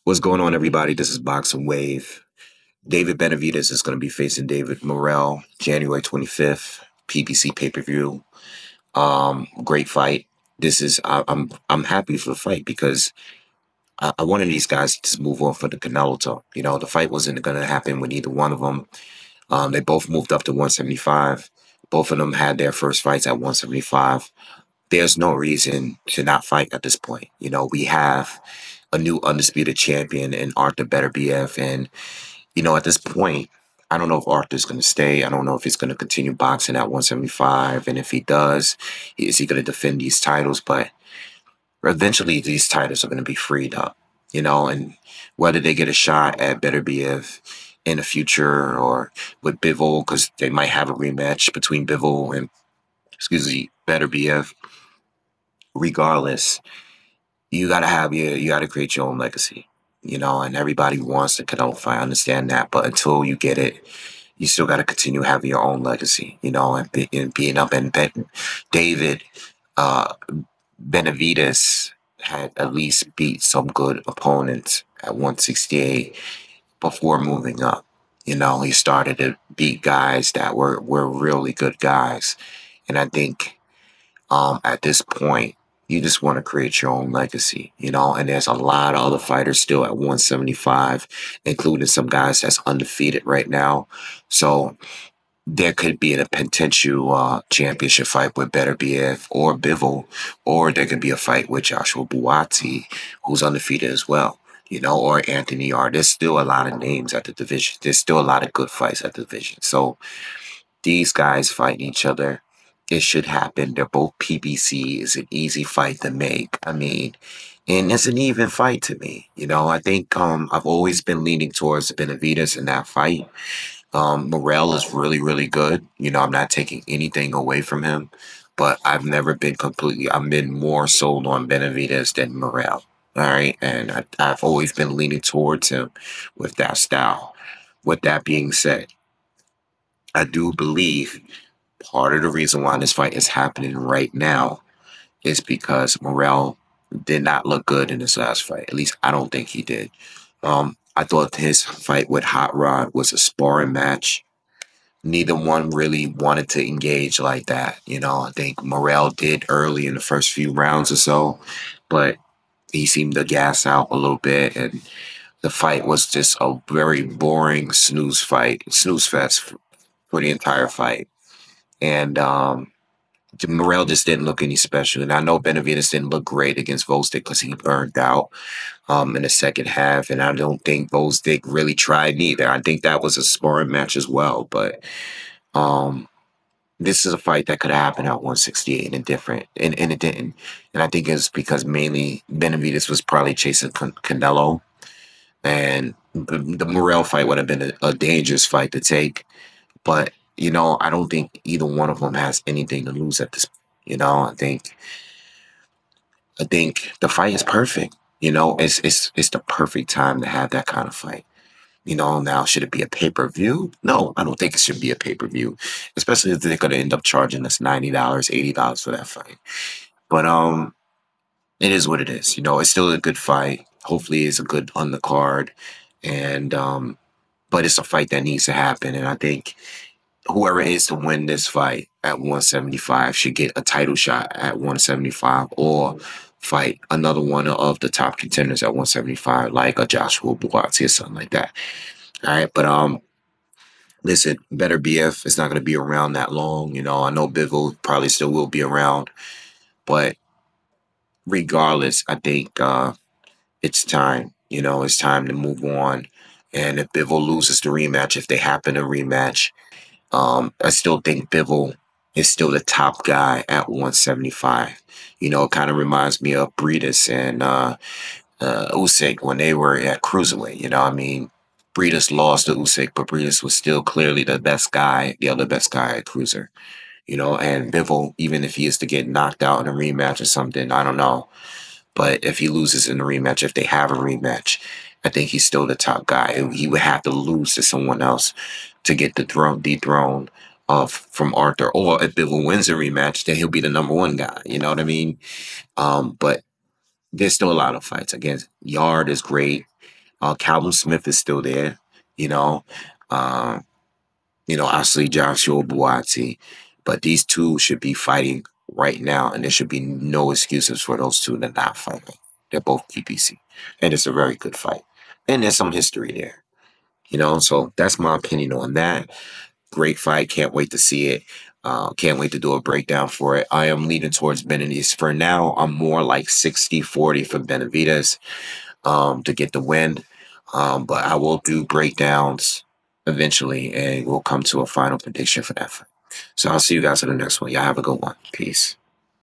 What's going on, everybody? This is Boxingwave. David Benavidez is going to be facing David Morrell January 25th, PBC pay-per-view. Great fight. I'm happy for the fight because I wanted these guys to just move on for the Canelo talk. The fight wasn't going to happen with either one of them. They both moved up to 175. Both of them had their first fights at 175. There's no reason to not fight at this point. We have a new undisputed champion in Arthur Beterbiev, and at this point, I don't know if Arthur's going to stay. I don't know if he's going to continue boxing at 175. And if he does, is he going to defend these titles? But eventually, these titles are going to be freed up, and whether they get a shot at Beterbiev in the future or with Bivol, because they might have a rematch between Bivol and, excuse me, Beterbiev. Regardless, you got to create your own legacy, and everybody wants the Canelo fight. I understand that, but until you get it, you still got to continue having your own legacy, and being up and David uh, Benavidez had at least beat some good opponents at 168 before moving up. He started to beat guys that were really good guys, and I think at this point, you just want to create your own legacy, and there's a lot of other fighters still at 175, including some guys that's undefeated right now. So there could be a potential championship fight with Beterbiev or Bivol, or there could be a fight with Joshua Buatsi, who's undefeated as well. Or Anthony Yard. There's still a lot of names at the division. There's still a lot of good fights at the division. So these guys fighting each other. It should happen. They're both PBC. It's an easy fight to make. I mean, and it's an even fight to me. I think I've always been leaning towards Benavidez in that fight. Morrell is really, really good. I'm not taking anything away from him, but I've been more sold on Benavidez than Morrell. All right. And I've always been leaning towards him with that style. With that being said, I do believe part of the reason why this fight is happening right now is because Morrell did not look good in his last fight. At least I don't think he did. I thought his fight with Hot Rod was a sparring match. Neither one really wanted to engage like that. I think Morrell did early in the first few rounds or so, but he seemed to gas out a little bit, and the fight was just a very boring snooze fest for the entire fight. And Morrell just didn't look any special. And I know Benavidez didn't look great against Volstick because he burned out in the second half. And I don't think Volstick really tried either. I think that was a sparring match as well. But um, this is a fight that could happen at 168 and different. And it didn't. And I think it's because mainly Benavidez was probably chasing Canelo. And the Morrell fight would have been a dangerous fight to take. But, I don't think either one of them has anything to lose at this point. I think the fight is perfect. It's the perfect time to have that kind of fight. Now should it be a pay-per-view? No, I don't think it should be a pay-per-view, especially if they're gonna end up charging us $90, $80 for that fight. But it is what it is. It's still a good fight. Hopefully it's a good undercard. And but it's a fight that needs to happen. And I think whoever is to win this fight at 175 should get a title shot at 175 or fight another one of the top contenders at 175, like a Joshua Buatsi or something like that. All right, but listen, better BF is not going to be around that long. I know Bivol probably still will be around, but regardless, I think it's time. It's time to move on. And if Bivol loses the rematch, if they happen to rematch, I still think Bivol is still the top guy at 175. It kind of reminds me of Breedis and Usyk when they were at cruiserweight. I mean, Breedis lost to Usyk, but Breedis was still clearly the best guy, the other best guy at cruiser. And Bivol, even if he is to get knocked out in a rematch or something, I don't know. But if he loses in the rematch, if they have a rematch, I think he's still the top guy. He would have to lose to someone else to get the dethrone of from Arthur. Or if Bivol wins a rematch, then he'll be the number one guy. You know what I mean? But there's still a lot of fights. Again, Yard is great. Calvin Smith is still there. You know, uh, obviously Joshua Buatsi, but these two should be fighting right now, and there should be no excuses for those two to not fight. They're both PBC, and it's a very good fight, and there's some history there. So that's my opinion on that. Great fight. Can't wait to see it. Can't wait to do a breakdown for it. I am leaning towards Benavidez. For now, I'm more like 60-40 for Benavidez to get the win. But I will do breakdowns eventually, and we'll come to a final prediction for that fight. So I'll see you guys in the next one. Y'all have a good one. Peace.